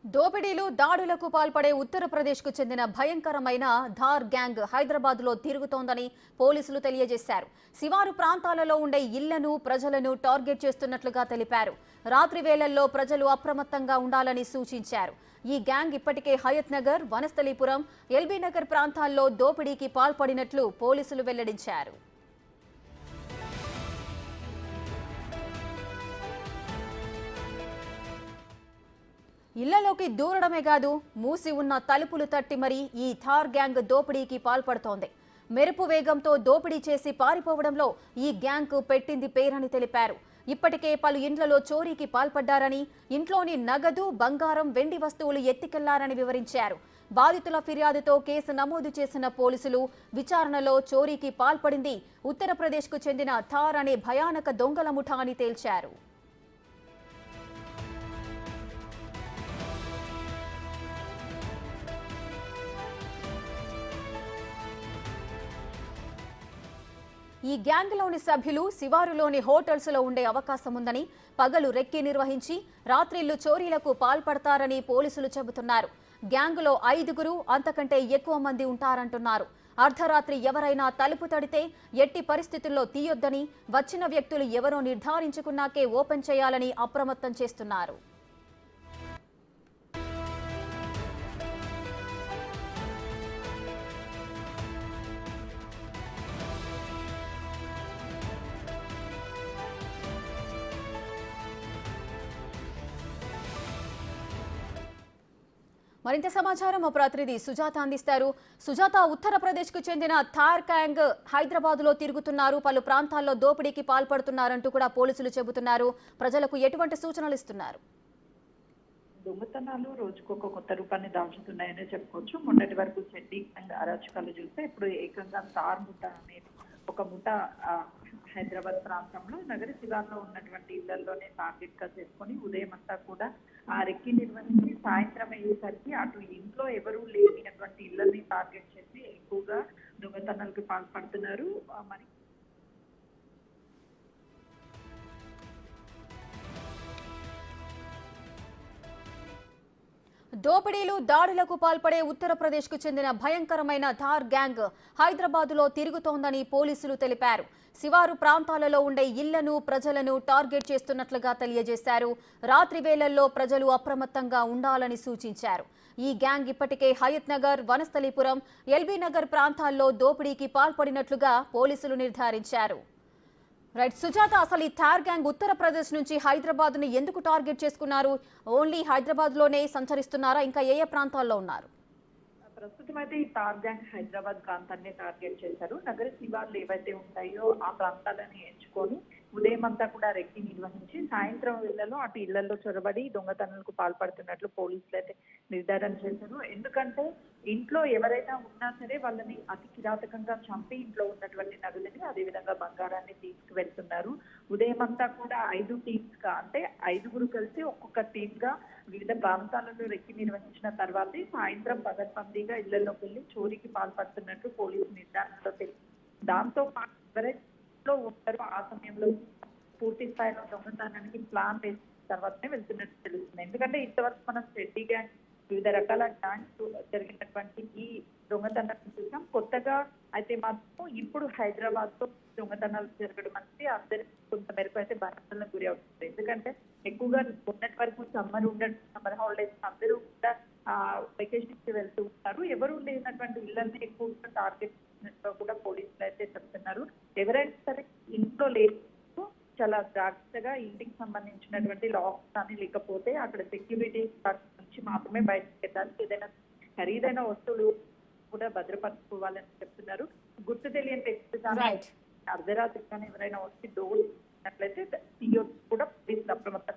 దోపిడీలు దాడులకు పాల్పడే ఉత్తరప్రదేశ్కు చెందిన భయంకరమైన ధార్ గ్యాంగ్ హైదరాబాద్లో తిరుగుతోందని పోలీసులు తెలియజేశారు. శివారు ప్రాంతాలలో ఉండే ఇళ్లను ప్రజలను టార్గెట్ చేస్తున్నట్లుగా తెలిపారు. రాత్రి వేళల్లో ప్రజలు అప్రమత్తంగా ఉండాలని సూచించారు. ఈ గ్యాంగ్ ఇప్పటికే హయత్ నగర్, వనస్థలీపురం, ఎల్బీ నగర్ ప్రాంతాల్లో దోపిడీకి పాల్పడినట్లు పోలీసులు వెల్లడించారు. ఇళ్లలోకి దూరడమే కాదు, మూసి ఉన్న తలుపులు తట్టి మరీ ఈ థార్ గ్యాంగ్ దోపిడీకి పాల్పడుతోంది. మెరుపు వేగంతో దోపిడీ చేసి పారిపోవడంలో ఈ గ్యాంగ్ పెట్టింది పేరని తెలిపారు. ఇప్పటికే పలు ఇండ్లలో చోరీకి పాల్పడ్డారని, ఇంట్లోని నగదు, బంగారం, వెండి వస్తువులు ఎత్తికెళ్లారని వివరించారు. బాధితుల ఫిర్యాదుతో కేసు నమోదు చేసిన పోలీసులు విచారణలో చోరీకి పాల్పడింది ఉత్తరప్రదేశ్కు చెందిన థార్ అనే భయానక దొంగల ముఠా అని తేల్చారు. ఈ గ్యాంగ్లోని సభ్యులు శివారులోని హోటల్స్లో ఉండే అవకాశం ఉందని, పగలు రెక్కి నిర్వహించి రాత్రిళ్లు చోరీలకు పాల్పడతారని పోలీసులు చెబుతున్నారు. గ్యాంగులో 5గురు అంతకంటే ఎక్కువ మంది ఉంటారంటున్నారు. అర్ధరాత్రి ఎవరైనా తలుపు తడితే ఎట్టి పరిస్థితుల్లో తీయొద్దని, వచ్చిన వ్యక్తులు ఎవరో నిర్ధారించుకున్నాకే ఓపెన్ చేయాలని అప్రమత్తం చేస్తున్నారు. మరింత సమాచారం మా ప్రతినిధి సుజాత అందిస్తారు. సుజాత, ఉత్తరప్రదేశ్కు చెందిన థార్ గ్యాంగ్ హైదరాబాద్లో తిరుగుతున్నారు, పలు ప్రాంతాల్లో దోపిడీకి పాల్పడుతున్నారంటూ కూడా పోలీసులు చెబుతున్నారు. ప్రజలకు ఎటువంటి సూచనలు ఇస్తున్నారు? దొంగతనాలు రోజుకొక కొత్త రూపాన్ని దాల్చుతున్నాయనే చెప్పుకోవచ్చు. మొన్నటి వరకు చెడ్డీ అండ్ అరాచకాలు చూస్తే ఇప్పుడు ఏకంగా తార్ ముఠా అనేది ఒక ముఠా హైదరాబాద్ ప్రాంతంలో నగర శివార్లో ఉన్నటువంటి ఇళ్లలోనే టార్గెట్ గా చేసుకొని ఉదయం అంతా కూడా ఆ రెక్కి నిర్వహించి సాయంత్రం అయ్యేసరికి అటు ఇంట్లో ఎవరూ లేనిటువంటి ఇళ్లని టార్గెట్ చేసి ఎక్కువగా దొంగతనాలకు పాల్పడుతున్నారు. మరి దోపిడీలు దాడులకు పాల్పడే ఉత్తరప్రదేశ్కు చెందిన భయంకరమైన థార్ గ్యాంగ్ హైదరాబాద్లో తిరుగుతోందని పోలీసులు తెలిపారు. శివారు ప్రాంతాలలో ఉండే ఇళ్లను ప్రజలను టార్గెట్ చేస్తున్నట్లుగా తెలియజేశారు. రాత్రి వేళల్లో ప్రజలు అప్రమత్తంగా ఉండాలని సూచించారు. ఈ గ్యాంగ్ ఇప్పటికే హయత్ నగర్, వనస్థలీపురం, ఎల్బీ నగర్ ప్రాంతాల్లో దోపిడీకి పాల్పడినట్లుగా పోలీసులు నిర్ధారించారు. రైట్ సుజాత, అసలు ఈ థార్ గ్యాంగ్ ఉత్తరప్రదేశ్ నుంచి హైదరాబాద్ ని ఎందుకు టార్గెట్ చేసుకున్నారు? ఓన్లీ హైదరాబాద్ లోనే సంచరిస్తున్నారా? ఇంకా ఏ ఏ ప్రాంతాల్లో ఉన్నారు? ప్రస్తుతం అయితే ఈ థార్ గ్యాంగ్ హైదరాబాద్ ప్రాంతాన్ని టార్గెట్ చేశారు. నగర శివార్లు ఏవైతే ఉంటాయో ఆ ప్రాంతాలని ఎంచుకొని ఉదయం అంతా కూడా రెక్కి నిర్వహించి సాయంత్రం వేళలో అటు ఇళ్లలో చొరబడి దొంగతనాలకు పాల్పడుతున్నట్లు పోలీసులు అయితే నిర్ధారణ చేశారు. ఎందుకంటే ఇంట్లో ఎవరైనా ఉన్నా సరే వాళ్ళని అతి కిరాతకంగా చంపి ఇంట్లో ఉన్నటువంటి నగదుని, అదేవిధంగా బంగారాన్ని తీసుకువెళ్తున్నారు. ఉదయం అంతా కూడా 5 టీమ్స్ గా, అంటే 5గురు కలిసి ఒక్కొక్క టీమ్ గా వివిధ ప్రాంతాలలో రెక్కి నిర్వహించిన తర్వాతే సాయంత్రం పగడ్బందీగా ఇళ్లలోకి వెళ్లి చోరీకి పాల్పడుతున్నట్లు పోలీసు నిర్ధారణలో తెలిసింది. దాంతో పాటు ఎవరైతే ఉంటారో ఆ సమయంలో పూర్తి స్థాయిలో దొంగతనానికి ప్లాన్ వేసిన తర్వాతనే వెళ్తున్నట్టు తెలుస్తుంది. ఎందుకంటే ఇంతవరకు మనం చెడ్డీ గ్యాంగ్, వివిధ రకాల గ్యాంగ్స్ జరిగినటువంటి ఈ దొంగతనాన్ని చూసాం. కొత్తగా అయితే మాత్రం ఇప్పుడు హైదరాబాద్ తో దొంగతనాలు జరగడం అనేది అందరికి కొంత మేరకు అయితే భయాందోళనకు గురి అవుతుంది. ఎందుకంటే ఎక్కువగా మొన్నటి వరకు సమ్మర్ హాలిడేస్ అందరూ కూడా వెకేషన్ కి వెళ్తూ ఉంటారు. ఎవరు లేనటువంటి ఇళ్లని ఎక్కువగా టార్గెట్ కూడా పోలీసులు అయితే చెప్తున్నారు. ఎవరైనా సరే ఇంట్లో లేదు చాలా జాగ్రత్తగా ఇంటికి సంబంధించినటువంటి లాక్స్ కానీ లేకపోతే అక్కడ సెక్యూరిటీ నుంచి మాత్రమే బయటకు వెళ్ళాలి. ఏదైనా ఖరీదైన వస్తువులు కూడా భద్రపరచుకోవాలని చెప్తున్నారు. గుర్తు తెలియని వ్యక్తి కానీ అర్ధరాత్రి కానీ ఎవరైనా వచ్చి డోర్ కూడా పోలీసులు అప్రమత్తం